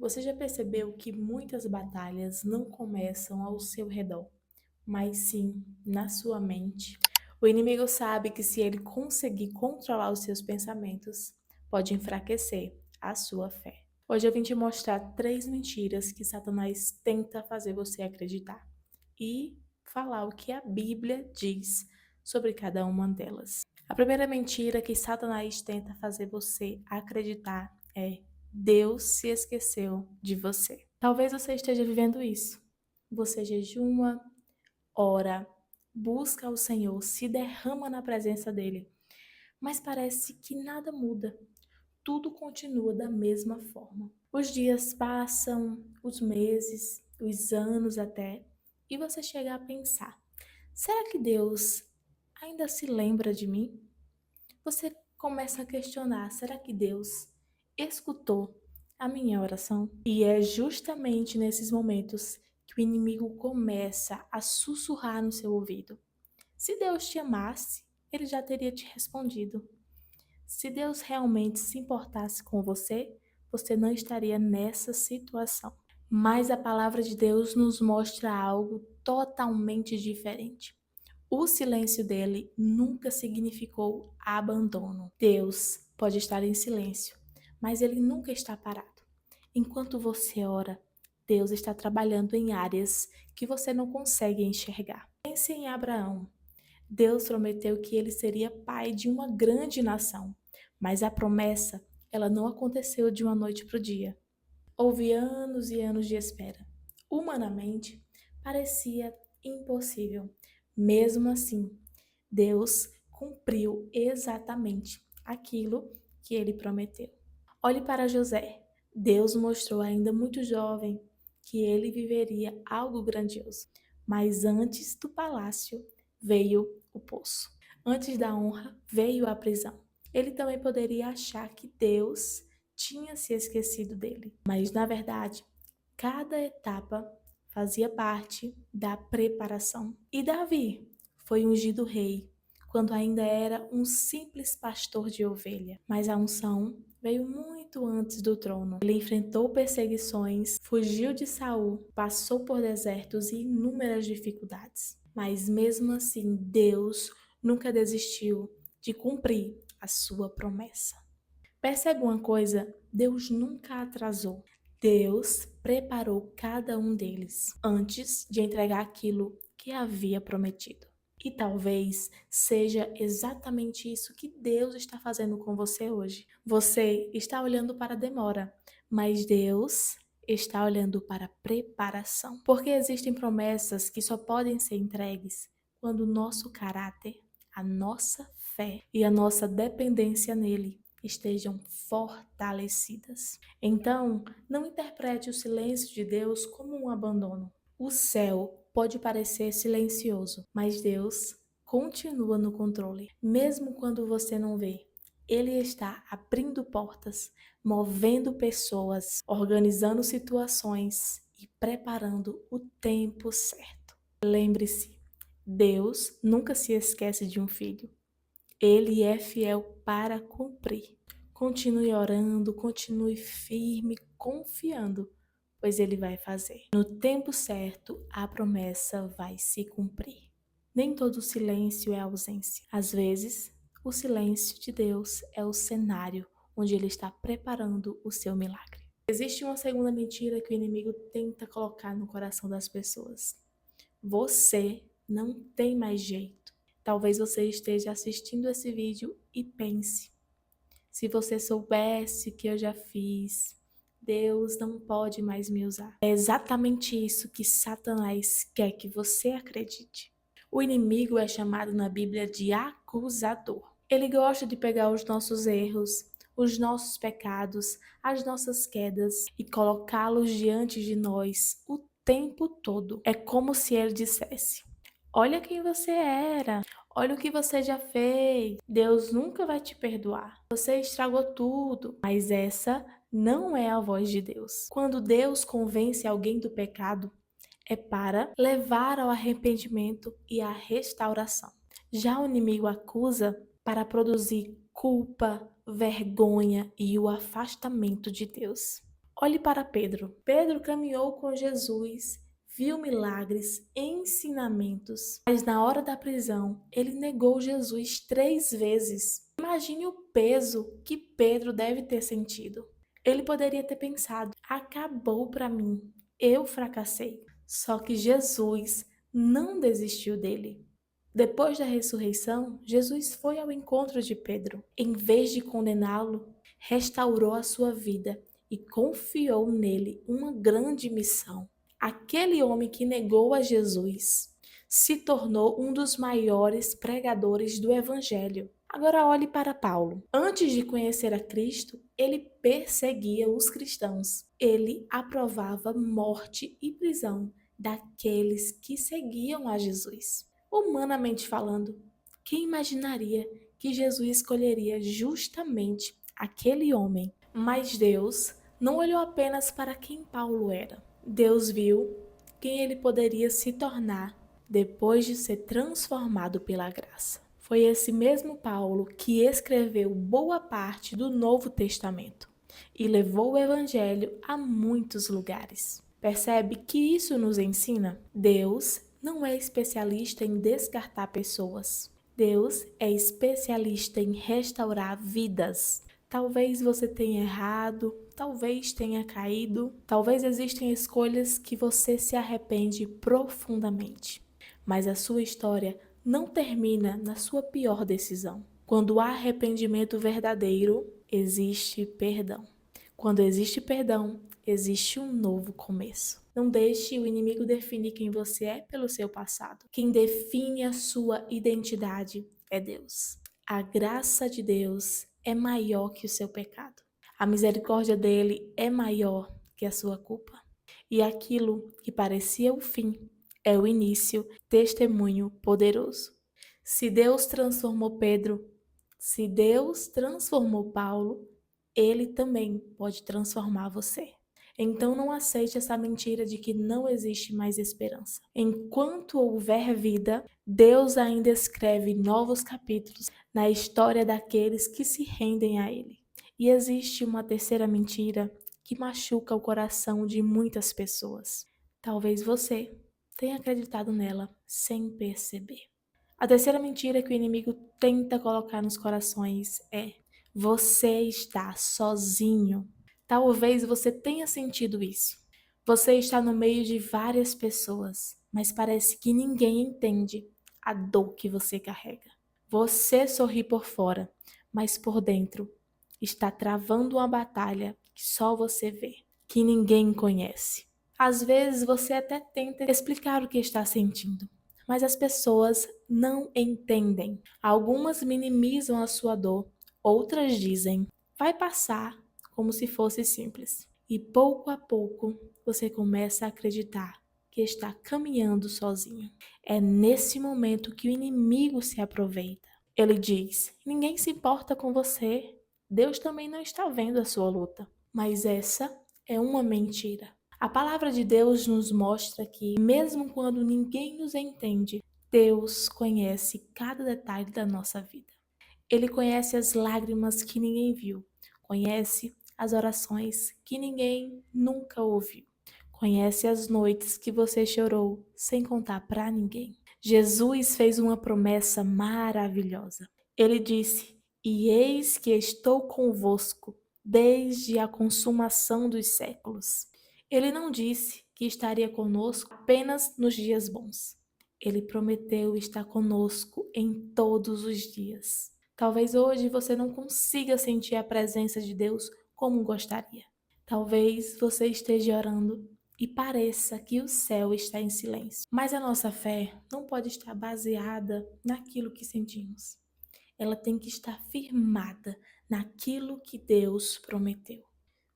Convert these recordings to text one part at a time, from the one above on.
Você já percebeu que muitas batalhas não começam ao seu redor, mas sim na sua mente? O inimigo sabe que se ele conseguir controlar os seus pensamentos, pode enfraquecer a sua fé. Hoje eu vim te mostrar 3 mentiras que Satanás tenta fazer você acreditar e falar o que a Bíblia diz sobre cada uma delas. A primeira mentira que Satanás tenta fazer você acreditar é: Deus se esqueceu de você. Talvez você esteja vivendo isso. Você jejuma, ora, busca o Senhor, se derrama na presença dele, mas parece que nada muda. Tudo continua da mesma forma. Os dias passam, os meses, os anos até, e você chega a pensar: será que Deus ainda se lembra de mim? Você começa a questionar: será que Deus escutou a minha oração? E é justamente nesses momentos que o inimigo começa a sussurrar no seu ouvido. Se Deus te amasse, ele já teria te respondido. Se Deus realmente se importasse com você, você não estaria nessa situação. Mas a palavra de Deus nos mostra algo totalmente diferente. O silêncio dele nunca significou abandono. Deus pode estar em silêncio, mas ele nunca está parado. Enquanto você ora, Deus está trabalhando em áreas que você não consegue enxergar. Pense em Abraão. Deus prometeu que ele seria pai de uma grande nação, mas a promessa, ela não aconteceu de uma noite para o dia. Houve anos e anos de espera. Humanamente, parecia impossível. Mesmo assim, Deus cumpriu exatamente aquilo que ele prometeu. Olhe para José. Deus mostrou ainda muito jovem que ele viveria algo grandioso. Mas antes do palácio veio o poço. Antes da honra veio a prisão. Ele também poderia achar que Deus tinha se esquecido dele. Mas, na verdade, cada etapa fazia parte da preparação. E Davi foi ungido rei quando ainda era um simples pastor de ovelha. Mas a unção veio muito antes do trono. Ele enfrentou perseguições, fugiu de Saul, passou por desertos e inúmeras dificuldades. Mas mesmo assim, Deus nunca desistiu de cumprir a sua promessa. Percebe uma coisa? Deus nunca atrasou. Deus preparou cada um deles antes de entregar aquilo que havia prometido. E talvez seja exatamente isso que Deus está fazendo com você hoje. Você está olhando para a demora, mas Deus está olhando para a preparação. Porque existem promessas que só podem ser entregues quando o nosso caráter, a nossa fé e a nossa dependência nele estejam fortalecidas. Então, não interprete o silêncio de Deus como um abandono. O céu pode parecer silencioso, mas Deus continua no controle. Mesmo quando você não vê, Ele está abrindo portas, movendo pessoas, organizando situações e preparando o tempo certo. Lembre-se, Deus nunca se esquece de um filho. Ele é fiel para cumprir. Continue orando, continue firme, confiando, pois ele vai fazer. No tempo certo, a promessa vai se cumprir. Nem todo silêncio é ausência. Às vezes, o silêncio de Deus é o cenário onde ele está preparando o seu milagre. Existe uma segunda mentira que o inimigo tenta colocar no coração das pessoas. Você não tem mais jeito. Talvez você esteja assistindo esse vídeo e pense: se você soubesse o que eu já fiz, Deus não pode mais me usar. É exatamente isso que Satanás quer que você acredite. O inimigo é chamado na Bíblia de acusador. Ele gosta de pegar os nossos erros, os nossos pecados, as nossas quedas e colocá-los diante de nós o tempo todo. É como se ele dissesse: olha quem você era, olha o que você já fez. Deus nunca vai te perdoar. Você estragou tudo. Mas essa não é a voz de Deus. Quando Deus convence alguém do pecado, é para levar ao arrependimento e à restauração. Já o inimigo acusa para produzir culpa, vergonha e o afastamento de Deus. Olhe para Pedro. Pedro caminhou com Jesus, viu milagres, ensinamentos, mas na hora da prisão, ele negou Jesus 3 vezes. Imagine o peso que Pedro deve ter sentido. Ele poderia ter pensado: acabou para mim, eu fracassei. Só que Jesus não desistiu dele. Depois da ressurreição, Jesus foi ao encontro de Pedro. Em vez de condená-lo, restaurou a sua vida e confiou nele uma grande missão. Aquele homem que negou a Jesus se tornou um dos maiores pregadores do Evangelho. Agora olhe para Paulo. Antes de conhecer a Cristo, ele perseguia os cristãos. Ele aprovava morte e prisão daqueles que seguiam a Jesus. Humanamente falando, quem imaginaria que Jesus escolheria justamente aquele homem? Mas Deus não olhou apenas para quem Paulo era. Deus viu quem ele poderia se tornar depois de ser transformado pela graça. Foi esse mesmo Paulo que escreveu boa parte do Novo Testamento e levou o Evangelho a muitos lugares. Percebe que isso nos ensina? Deus não é especialista em descartar pessoas. Deus é especialista em restaurar vidas. Talvez você tenha errado, talvez tenha caído, talvez existam escolhas que você se arrepende profundamente. Mas a sua história não termina na sua pior decisão. Quando há arrependimento verdadeiro, existe perdão. Quando existe perdão, existe um novo começo. Não deixe o inimigo definir quem você é pelo seu passado. Quem define a sua identidade é Deus. A graça de Deus é maior que o seu pecado. A misericórdia dele é maior que a sua culpa. E aquilo que parecia o fim é o início, testemunho poderoso. Se Deus transformou Pedro, se Deus transformou Paulo, ele também pode transformar você. Então não aceite essa mentira de que não existe mais esperança. Enquanto houver vida, Deus ainda escreve novos capítulos na história daqueles que se rendem a Ele. E existe uma terceira mentira que machuca o coração de muitas pessoas. Talvez você tenha acreditado nela sem perceber. A terceira mentira que o inimigo tenta colocar nos corações é: você está sozinho. Talvez você tenha sentido isso. Você está no meio de várias pessoas, mas parece que ninguém entende a dor que você carrega. Você sorri por fora, mas por dentro está travando uma batalha que só você vê, que ninguém conhece. Às vezes você até tenta explicar o que está sentindo, mas as pessoas não entendem. Algumas minimizam a sua dor, outras dizem: vai passar, como se fosse simples. E pouco a pouco você começa a acreditar que está caminhando sozinho. É nesse momento que o inimigo se aproveita. Ele diz: ninguém se importa com você. Deus também não está vendo a sua luta. Mas essa é uma mentira. A palavra de Deus nos mostra que, mesmo quando ninguém nos entende, Deus conhece cada detalhe da nossa vida. Ele conhece as lágrimas que ninguém viu, conhece as orações que ninguém nunca ouviu, conhece as noites que você chorou sem contar para ninguém. Jesus fez uma promessa maravilhosa. Ele disse: e eis que estou convosco desde a consumação dos séculos. Ele não disse que estaria conosco apenas nos dias bons. Ele prometeu estar conosco em todos os dias. Talvez hoje você não consiga sentir a presença de Deus como gostaria. Talvez você esteja orando e pareça que o céu está em silêncio. Mas a nossa fé não pode estar baseada naquilo que sentimos. Ela tem que estar firmada naquilo que Deus prometeu.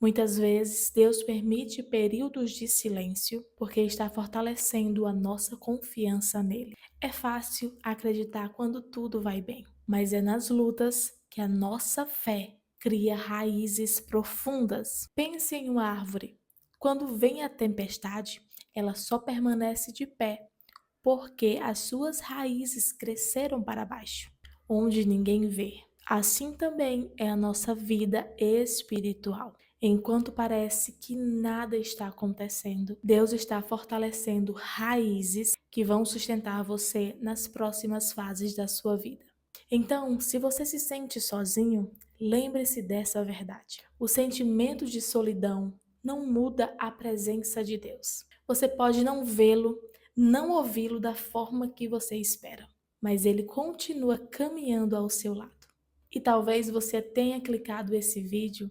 Muitas vezes, Deus permite períodos de silêncio porque está fortalecendo a nossa confiança nele. É fácil acreditar quando tudo vai bem, mas é nas lutas que a nossa fé cria raízes profundas. Pense em uma árvore. Quando vem a tempestade, ela só permanece de pé porque as suas raízes cresceram para baixo, onde ninguém vê. Assim também é a nossa vida espiritual. Enquanto parece que nada está acontecendo, Deus está fortalecendo raízes que vão sustentar você nas próximas fases da sua vida. Então, se você se sente sozinho, lembre-se dessa verdade. O sentimento de solidão não muda a presença de Deus. Você pode não vê-lo, não ouvi-lo da forma que você espera, mas ele continua caminhando ao seu lado. E talvez você tenha clicado esse vídeo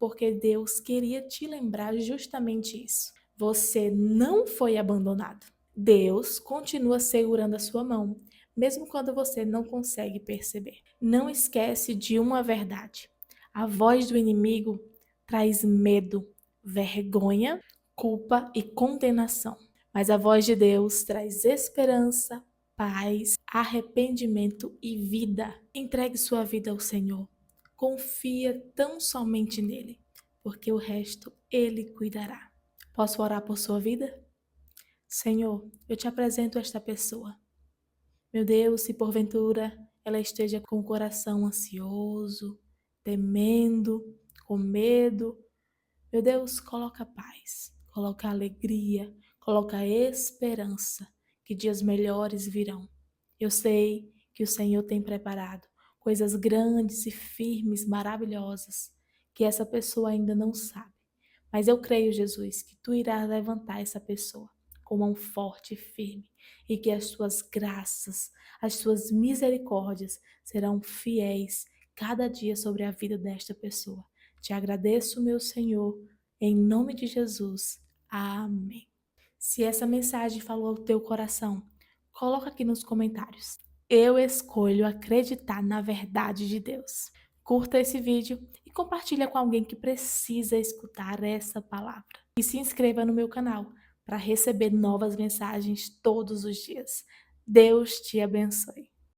porque Deus queria te lembrar justamente isso. Você não foi abandonado. Deus continua segurando a sua mão, mesmo quando você não consegue perceber. Não esquece de uma verdade. A voz do inimigo traz medo, vergonha, culpa e condenação. Mas a voz de Deus traz esperança, paz, arrependimento e vida. Entregue sua vida ao Senhor. Confia tão somente nele, porque o resto ele cuidará. Posso orar por sua vida? Senhor, eu te apresento esta pessoa. Meu Deus, se porventura ela esteja com o coração ansioso, temendo, com medo, meu Deus, coloca paz, coloca alegria, coloca esperança, que dias melhores virão. Eu sei que o Senhor tem preparado coisas grandes e firmes, maravilhosas, que essa pessoa ainda não sabe. Mas eu creio, Jesus, que tu irás levantar essa pessoa com mão forte e firme, e que as tuas graças, as tuas misericórdias serão fiéis cada dia sobre a vida desta pessoa. Te agradeço, meu Senhor, em nome de Jesus. Amém. Se essa mensagem falou ao teu coração, coloca aqui nos comentários. Eu escolho acreditar na verdade de Deus. Curta esse vídeo e compartilha com alguém que precisa escutar essa palavra. E se inscreva no meu canal para receber novas mensagens todos os dias. Deus te abençoe.